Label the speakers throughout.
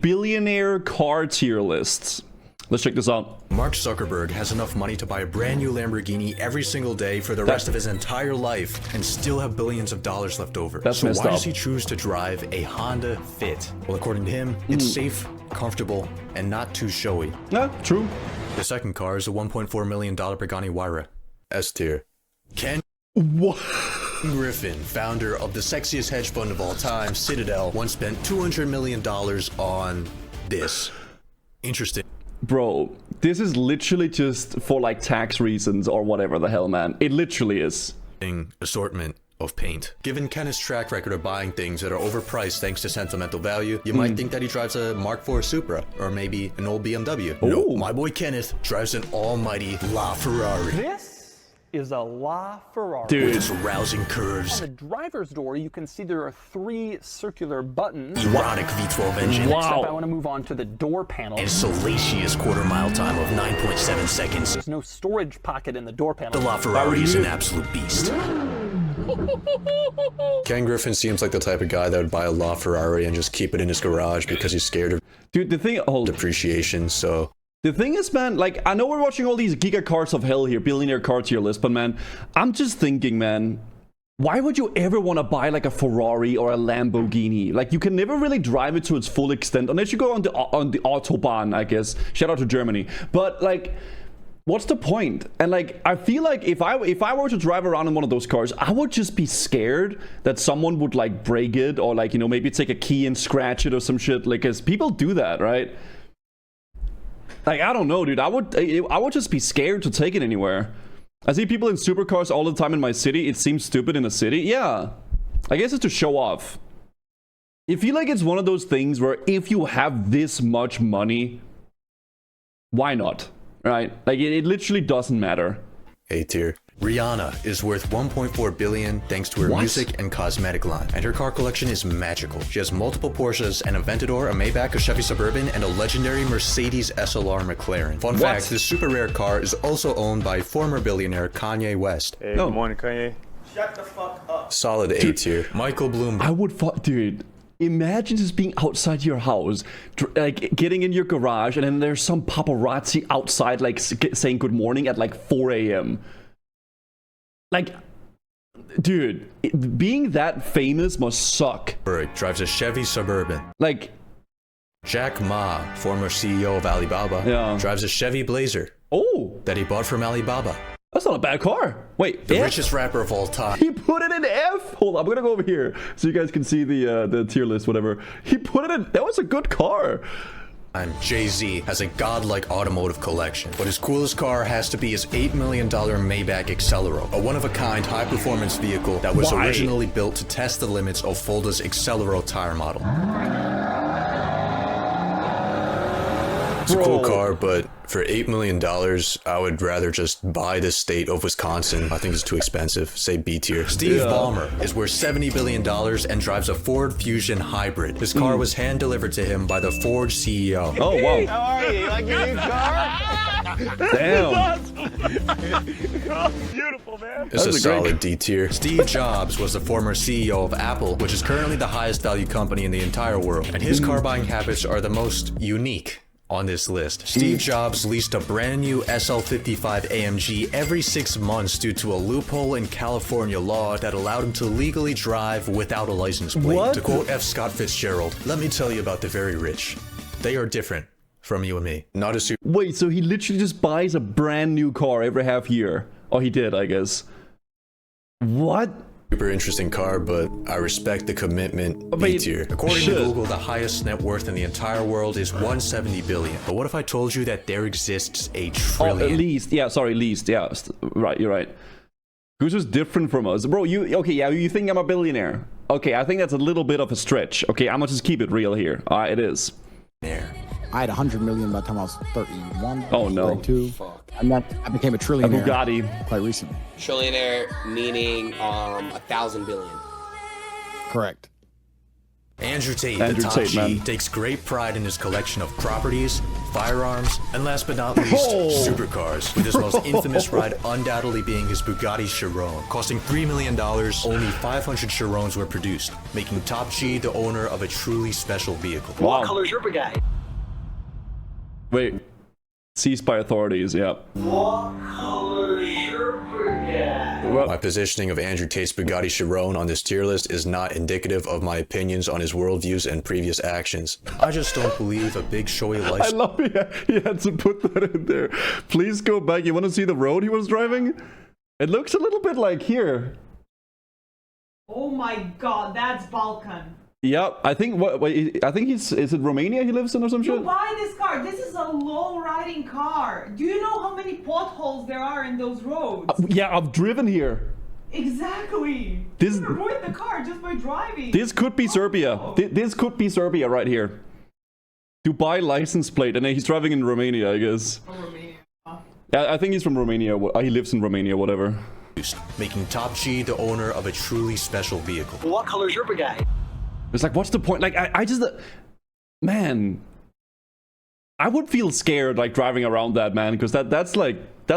Speaker 1: Billionaire car tier lists. Let's check this out.
Speaker 2: Mark Zuckerberg has enough money to buy a brand new Lamborghini every single day for the rest of his entire life and still have billions of dollars left over.
Speaker 1: That's
Speaker 2: so
Speaker 1: messed
Speaker 2: why
Speaker 1: up.
Speaker 2: does he choose to drive a Honda Fit? Well, according to him, it's safe, comfortable, and not too showy.
Speaker 1: Yeah, true.
Speaker 2: The second car is a $1.4 million Pagani Huayra. S tier. Ken
Speaker 1: What?
Speaker 2: Griffin, founder of the sexiest hedge fund of all time, Citadel, once spent $200 million on this. Interesting.
Speaker 1: Bro, this is literally just for like tax reasons or whatever the hell, man. It literally is.
Speaker 2: Assortment of paint. Given Kenneth's track record of buying things that are overpriced thanks to sentimental value, you might think that he drives a Mark IV Supra or maybe an old BMW. No, my boy Kenneth drives an almighty LaFerrari.
Speaker 3: This is a LaFerrari.
Speaker 1: Dude.
Speaker 2: With its rousing curves,
Speaker 3: On the driver's door, you can see there are 3 circular buttons.
Speaker 2: erotic V12 engine,
Speaker 1: Wow.
Speaker 3: Next up, I want to move on to the door panel.
Speaker 2: and salacious quarter-mile time of 9.7 seconds.
Speaker 3: There's no storage pocket in the door panel.
Speaker 2: The LaFerrari is an absolute beast. Ken Griffin seems like the type of guy that would buy a LaFerrari and just keep it in his garage because he's scared of
Speaker 1: Dude, the thing,
Speaker 2: depreciation, so...
Speaker 1: the thing is, man, like, I know we're watching all these giga cars of hell here, billionaire car tier list, but man, I'm just thinking, man, why would you ever want to buy like a Ferrari or a Lamborghini? Like, you can never really drive it to its full extent, unless you go on the Autobahn, I guess. Shout out to Germany. But like, what's the point? And like, I feel like if I were to drive around in one of those cars, I would just be scared that someone would like break it or like, you know, maybe take a key and scratch it or some shit. Like, cause people do that, right? Like, I don't know, dude. I would just be scared to take it anywhere. I see people in supercars all the time in my city. It seems stupid in a city. Yeah, I guess it's to show off. I feel like it's one of those things where if you have this much money, why not? Right? Like, it literally doesn't matter.
Speaker 2: A tier. Rihanna is worth $1.4 billion thanks to her
Speaker 1: What?
Speaker 2: music and cosmetic line, and her car collection is magical. She has multiple Porsches, an Aventador, a Maybach, a Chevy Suburban, and a legendary Mercedes SLR McLaren. Fun fact, this super rare car is also owned by former billionaire Kanye West.
Speaker 4: Hey,
Speaker 1: No.
Speaker 4: good morning, Kanye.
Speaker 2: Solid A tier. Michael Bloomberg.
Speaker 1: I would, dude. Imagine just being outside your house, like getting in your garage, and then there's some paparazzi outside, like saying good morning at like 4 a.m. Like, dude, being that famous must suck.
Speaker 2: drives a Chevy Suburban.
Speaker 1: Like,
Speaker 2: Jack Ma, former CEO of Alibaba,
Speaker 1: Yeah.
Speaker 2: drives a Chevy Blazer
Speaker 1: oh,
Speaker 2: that he bought from Alibaba.
Speaker 1: that's not a bad car. Wait,
Speaker 2: The
Speaker 1: F?
Speaker 2: richest rapper of all time.
Speaker 1: He put it in F. Hold on, I'm gonna go over here so you guys can see the tier list, whatever. He put it in. That was a good car.
Speaker 2: And Jay-Z has a godlike automotive collection, but his coolest car has to be his $8 million Maybach Accelero, a one-of-a-kind high-performance vehicle that was
Speaker 1: Why?
Speaker 2: originally built to test the limits of Folda's Accelero tire model. It's a cool
Speaker 1: Bro.
Speaker 2: car, but for $8 million, I would rather just buy the state of Wisconsin. I think it's too expensive. Say B tier. Steve Ballmer is worth $70 billion and drives a Ford Fusion Hybrid. His car was hand-delivered to him by the Ford CEO.
Speaker 1: Oh wow.
Speaker 4: How are you? Like your new car?
Speaker 1: Damn.
Speaker 4: Beautiful, man.
Speaker 2: It's a
Speaker 1: That's a great-
Speaker 2: solid D tier. Steve Jobs was the former CEO of Apple, which is currently the highest value company in the entire world, and his car buying habits are the most unique on this list. Steve Jobs leased a brand new SL55 AMG every 6 months due to a loophole in California law that allowed him to legally drive without a license plate.
Speaker 1: What?
Speaker 2: To quote F. Scott Fitzgerald, "Let me tell you about the very rich. They are different from you and me. Not a super
Speaker 1: Wait, so he literally just buys a brand new car every half year? Oh, he did, I guess. What?
Speaker 2: interesting car, but I respect the commitment. B
Speaker 1: Wait,
Speaker 2: tier. According
Speaker 1: shit.
Speaker 2: to Google, the highest net worth in the entire world is 170 billion. But what if I told you that there exists a
Speaker 1: Oh,
Speaker 2: trillion?
Speaker 1: at least. Yeah, sorry, least. Yeah, right, you're right. Guzu's different from us. Bro, okay, yeah, you think I'm a billionaire. Okay, I think that's a little bit of a stretch. Okay, I'm gonna just keep it real here. It is.
Speaker 5: I had 100 million by the time I was 31.
Speaker 1: Oh, no.
Speaker 5: 32. And then I became a
Speaker 1: A
Speaker 5: trillionaire
Speaker 1: Bugatti.
Speaker 5: quite recently.
Speaker 6: Trillionaire meaning 1,000 billion.
Speaker 5: Correct.
Speaker 2: Andrew Tate,
Speaker 1: Andrew
Speaker 2: the top
Speaker 1: Tate,
Speaker 2: G,
Speaker 1: man.
Speaker 2: takes great pride in his collection of properties, firearms, and last but not least, supercars, with his most infamous ride undoubtedly being his Bugatti Chiron. Costing $3 million, only 500 Chirons were produced, making Top G the owner of a truly special vehicle.
Speaker 1: Wow.
Speaker 6: What color's your Bugatti?
Speaker 1: Wait. Seized by authorities, yeah.
Speaker 6: What color's your Bugatti?
Speaker 1: Well,
Speaker 2: My positioning of Andrew Tate's Bugatti Chiron on this tier list is not indicative of my opinions on his worldviews and previous actions. I just don't believe a big showy
Speaker 1: I
Speaker 2: lifestyle
Speaker 1: love he had to put that in there. Please go back. You want to see the road he was driving? It looks a little bit like here.
Speaker 7: Oh my god, that's Balkan.
Speaker 1: Yeah, I think I think is it Romania he lives in or some
Speaker 7: You
Speaker 1: shit?
Speaker 7: buy this car. This is a low-riding car. Do you know how many potholes there are in those roads?
Speaker 1: Yeah, I've driven here.
Speaker 7: Exactly.
Speaker 1: This-
Speaker 7: You ruined the car just by driving.
Speaker 1: This could be Serbia. This could be Serbia right here. Dubai license plate, and then he's driving in Romania, I guess.
Speaker 7: Romania.
Speaker 1: Yeah, I think he's from Romania. He lives in Romania, whatever.
Speaker 2: making Top G the owner of a truly special vehicle.
Speaker 6: What color's your Bugatti?
Speaker 1: It's like, what's the point? Like, I just, man, I would feel scared like driving around that, man, because that's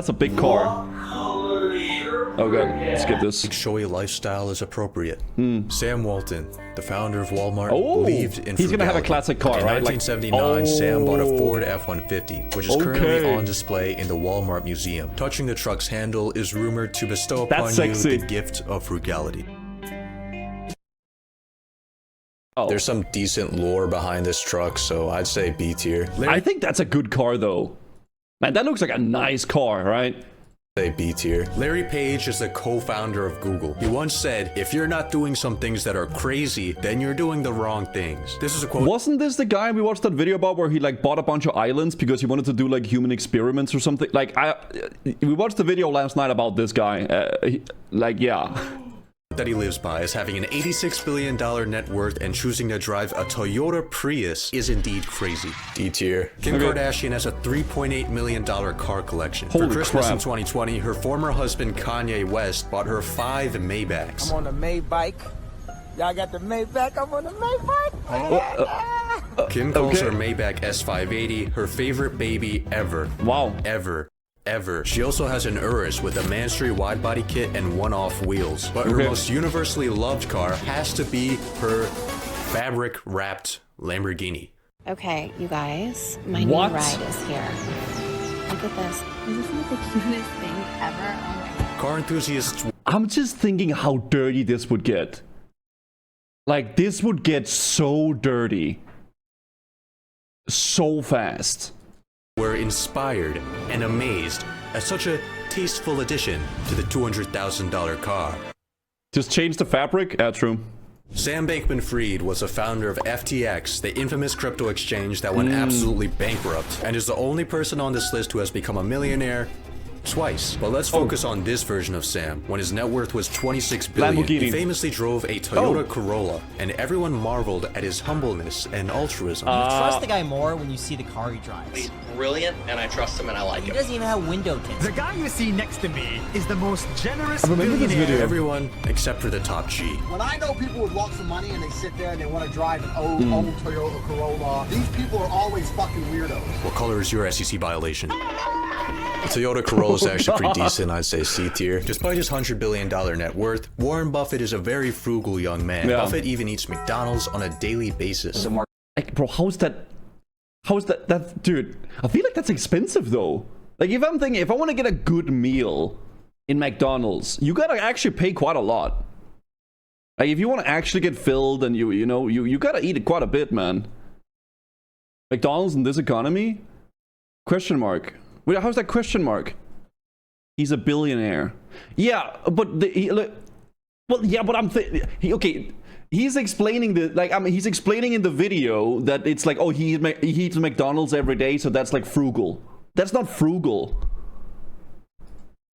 Speaker 1: a big car.
Speaker 6: What color's your
Speaker 1: Okay, skip this.
Speaker 2: Showy lifestyle is appropriate. Sam Walton, the founder of Walmart,
Speaker 1: Oh,
Speaker 2: believed in
Speaker 1: he's gonna have a
Speaker 2: frugality.
Speaker 1: classic car,
Speaker 2: In
Speaker 1: right? Like-
Speaker 2: 1979, Sam bought a
Speaker 1: Oh.
Speaker 2: Ford F-150, which is currently
Speaker 1: Okay.
Speaker 2: on display in the Walmart Museum. Touching the truck's handle is rumored to bestow upon
Speaker 1: That's
Speaker 2: you
Speaker 1: sexy.
Speaker 2: the gift of frugality.
Speaker 1: Oh.
Speaker 2: There's some decent lore behind this truck, so I'd say B tier.
Speaker 1: I think that's a good car, though. Man, that looks like a nice car, right?
Speaker 2: B tier. Larry Page is the co-founder of Google. He once said, if you're not doing some things that are crazy, then you're doing the wrong things. This is a quote.
Speaker 1: Wasn't this the guy we watched that video about where he like bought a bunch of islands because he wanted to do like human experiments or something? Like, we watched the video last night about this guy. Yeah.
Speaker 2: That he lives by is having an $86 billion net worth and choosing to drive a Toyota Prius is indeed crazy. D tier. Kim
Speaker 1: Okay.
Speaker 2: Kardashian has a $3.8 million car collection.
Speaker 1: Holy
Speaker 2: For Christmas
Speaker 1: crap.
Speaker 2: in 2020, her former husband Kanye West bought her 5 Maybachs.
Speaker 8: I'm on the Maybach. Y'all got the Maybach. I'm on the Maybach.
Speaker 2: Kim calls
Speaker 1: Okay.
Speaker 2: her Maybach S580 her favorite baby ever.
Speaker 1: Wow.
Speaker 2: Ever. She also has an Urus with a Mansory wide body kit and one-off wheels. But her
Speaker 1: Okay.
Speaker 2: most universally loved car has to be her fabric-wrapped Lamborghini.
Speaker 9: Okay, you guys, my
Speaker 1: What?
Speaker 9: new ride is here. Look at this. Is this like the cutest thing ever? Oh my god.
Speaker 2: Car enthusiasts
Speaker 1: I'm just thinking how dirty this would get. Like, this would get so dirty. So fast.
Speaker 2: were inspired and amazed at such a tasteful addition to the $200,000 car.
Speaker 1: Just change the fabric? Yeah, true.
Speaker 2: Sam Bankman-Fried was a founder of FTX, the infamous crypto exchange that went absolutely bankrupt, and is the only person on this list who has become a millionaire twice. But let's focus on this version of Sam. When his net worth was $26 billion,
Speaker 1: Lamborghini.
Speaker 2: he famously drove a Toyota
Speaker 1: Oh.
Speaker 2: Corolla, and everyone marveled at his humbleness and altruism.
Speaker 10: Trust the guy more when you see the car he drives.
Speaker 6: He's brilliant, and I trust him, and I like
Speaker 10: He
Speaker 6: him.
Speaker 10: doesn't even have window tints.
Speaker 11: The guy you see next to me is the most generous
Speaker 1: I remember this
Speaker 11: billionaire.
Speaker 1: video.
Speaker 2: Everyone except for the top G.
Speaker 8: When I know people with lots of money and they sit there and they want to drive an old Toyota Corolla, these people are always fucking weirdos.
Speaker 2: What color is your SEC violation? The Toyota Corolla is actually pretty decent, I'd say C tier. Despite his $100 billion net worth, Warren Buffett is a very frugal young man.
Speaker 1: Yeah.
Speaker 2: Buffett even eats McDonald's on a daily basis.
Speaker 1: Like, bro, how's that, dude, I feel like that's expensive though. Like, if I want to get a good meal in McDonald's, you gotta actually pay quite a lot. Like, if you want to actually get filled and you gotta eat quite a bit, man. McDonald's in this economy? Question mark. Wait, how's that question mark? He's a billionaire. Yeah, but he's explaining he's explaining in the video that it's like, oh, he eats McDonald's every day, so that's like frugal. That's not frugal.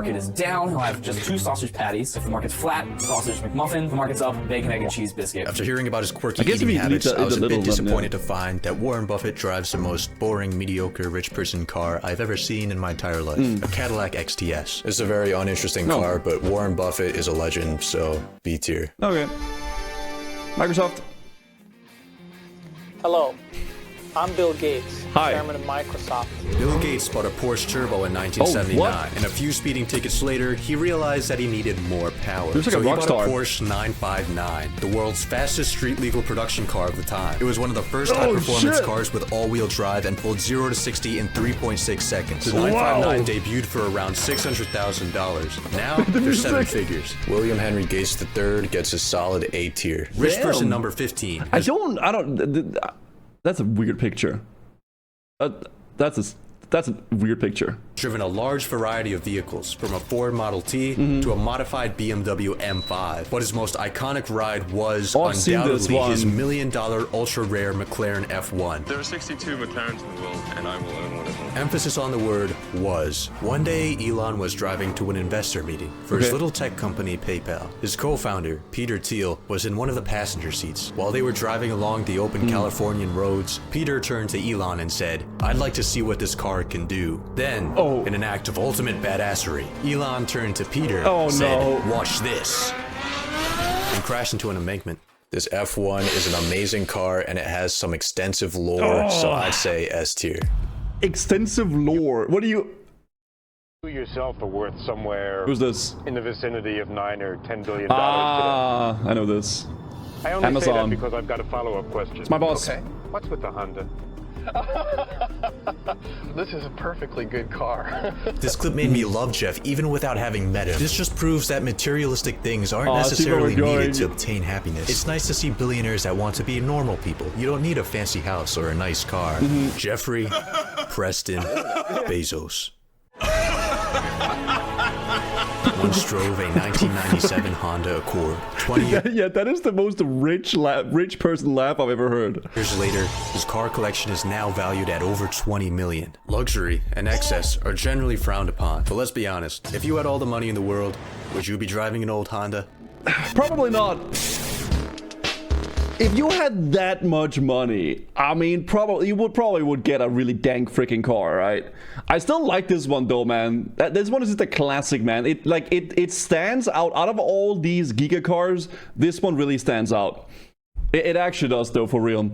Speaker 12: Market is down, he'll have just 2 sausage patties. If the market's flat, sausage McMuffin. If the market's up, bacon, egg, and cheese biscuit.
Speaker 2: After hearing about his quirky
Speaker 1: I guess
Speaker 2: eating
Speaker 1: if he
Speaker 2: habits,
Speaker 1: eats
Speaker 2: I was a
Speaker 1: little,
Speaker 2: bit
Speaker 1: then,
Speaker 2: disappointed to find that Warren Buffett drives the most boring, mediocre, rich person car I've ever seen in my entire life. A Cadillac XTS. It's a very uninteresting
Speaker 1: No.
Speaker 2: car, but Warren Buffett is a legend, so B tier.
Speaker 1: Okay. Microsoft.
Speaker 13: Hello, I'm Bill Gates,
Speaker 1: Hi.
Speaker 13: chairman of Microsoft.
Speaker 2: Bill Gates bought a Porsche Turbo in 1979, and a few speeding tickets later, he realized that he needed more power.
Speaker 1: Looks like
Speaker 2: so
Speaker 1: a
Speaker 2: he
Speaker 1: rock
Speaker 2: bought
Speaker 1: star.
Speaker 2: a Porsche 959, the world's fastest street-legal production car of the time. It was one of the first high-performance
Speaker 1: shit.
Speaker 2: cars with all-wheel drive and pulled 0 to 60 in 3.6 seconds. The 959 debuted for around $600,000. Now, they're seven figures. William Henry Gates III gets a solid A tier. Rich person number 15.
Speaker 1: I don't. That's a weird picture. That's a weird picture.
Speaker 2: Driven a large variety of vehicles, from a Ford Model T to a modified BMW M5. But his most iconic ride was
Speaker 1: I've seen this
Speaker 2: undoubtedly his
Speaker 1: one.
Speaker 2: $1 million ultra-rare McLaren F1.
Speaker 14: There are 62 McLarens in the world, and I will own one of them.
Speaker 2: Emphasis on the word was. One day, Elon was driving to an investor meeting for his little tech company, PayPal. His co-founder, Peter Thiel, was in one of the passenger seats. While they were driving along the open Californian roads, Peter turned to Elon and said, "I'd like to see what this car can do." Then, in an act of ultimate badassery, Elon turned to Peter and said, "Watch this," and crashed into an embankment. This F1 is an amazing car, and it has some extensive lore, so I'd say S tier.
Speaker 1: Extensive lore. What do you?
Speaker 15: You yourself are worth somewhere
Speaker 1: Who's this?
Speaker 15: in the vicinity of $9 or $10 billion
Speaker 1: Ah, I know this.
Speaker 15: today. I only say that
Speaker 1: Amazon.
Speaker 15: because I've got a follow-up question.
Speaker 1: It's my boss.
Speaker 15: Okay. What's with the Honda?
Speaker 16: This is a perfectly good car.
Speaker 2: This clip made me love Jeff even without having met him. This just proves that materialistic things aren't
Speaker 1: I see where
Speaker 2: necessarily
Speaker 1: we're going.
Speaker 2: needed to obtain happiness. It's nice to see billionaires that want to be normal people. You don't need a fancy house or a nice car. Jeffrey Preston Bezos once drove a 1997 Honda Accord. 20
Speaker 1: Yeah, that is the most rich person laugh I've ever heard.
Speaker 2: years later, his car collection is now valued at over 20 million. Luxury and excess are generally frowned upon, but let's be honest, if you had all the money in the world, would you be driving an old Honda?
Speaker 1: Probably not. If you had that much money, I mean, probably you would get a really dank freaking car, right? I still like this one though, man. This one is just a classic, man. It stands out of all these Giga cars. This one really stands out. It actually does though, for real.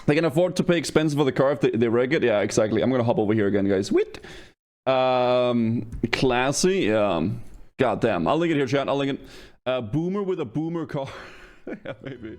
Speaker 1: They can afford to pay expensive for the car if they wreck it. Yeah, exactly. I'm gonna hop over here again, guys. Wait. Classy. Yeah. God damn. I'll link it here, chat. I'll link it. Boomer with a boomer car. Yeah, maybe.